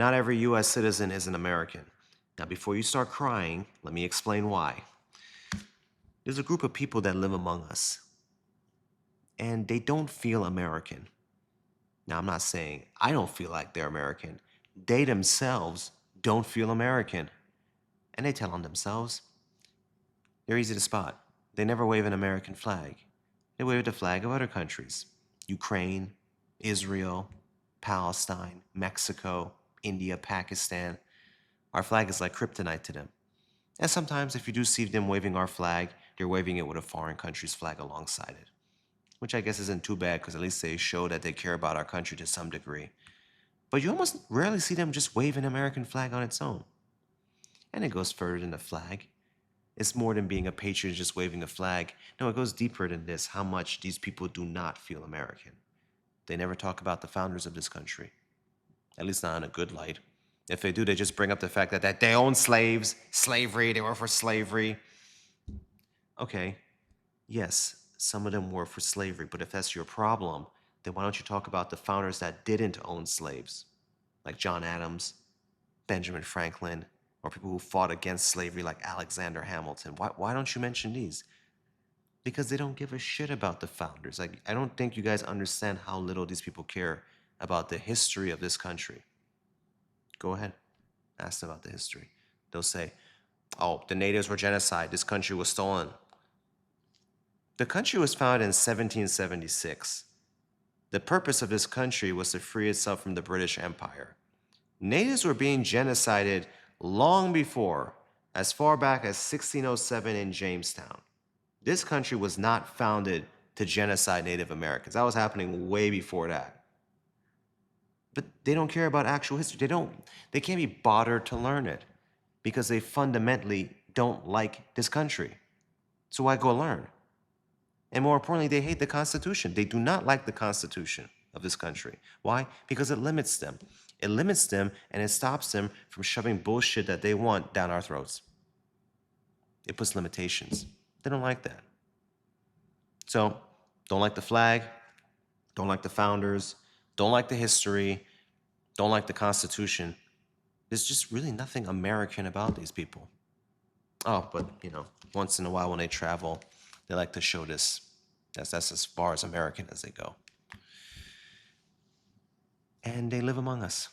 Not every U.S. citizen is an American. Now, before you start crying, let me explain why. There's a group of people that live among us, and they don't feel American. Now, I'm not saying I don't feel like they're American. They themselves don't feel American. And they tell on themselves. They're easy to spot. They never wave an American flag. They wave the flag of other countries. Ukraine, Israel, Palestine, Mexico, India, Pakistan. Our flag is like kryptonite to them. And sometimes if you do see them waving our flag, they're waving it with a foreign country's flag alongside it. Which I guess isn't too bad because at least they show that they care about our country to some degree. But you almost rarely see them just wave an American flag on its own. And it goes further than the flag. It's more than being a patriot just waving a flag. No, it goes deeper than this, how much these people do not feel American. They never talk about the founders of this country. At least not in a good light. If they do, they just bring up the fact that they own slaves, slavery, they were for slavery. Okay, yes, some of them were for slavery, but if that's your problem, then why don't you talk about the founders that didn't own slaves? Like John Adams, Benjamin Franklin, or people who fought against slavery like Alexander Hamilton. Why don't you mention these? Because they don't give a shit about the founders. Like, I don't think you guys understand how little these people care about the history of this country. Go ahead, ask them about the history. They'll say, oh, the natives were genocide, this country was stolen. The country was founded in 1776. The purpose of this country was to free itself from the British Empire. Natives were being genocided long before, as far back as 1607 in Jamestown. This country was not founded to genocide Native Americans. That was happening way before that. But they don't care about actual history. They can't be bothered to learn it because they fundamentally don't like this country. So why go learn? And more importantly, they hate the Constitution. They do not like the Constitution of this country. Why? Because it limits them. It limits them and it stops them from shoving bullshit that they want down our throats. It puts limitations. They don't like that. So, don't like the flag, don't like the founders, don't like the history, don't like the Constitution. There's just really nothing American about these people. Oh, but, once in a while when they travel, they like to show this. That's as far as American as they go. And they live among us.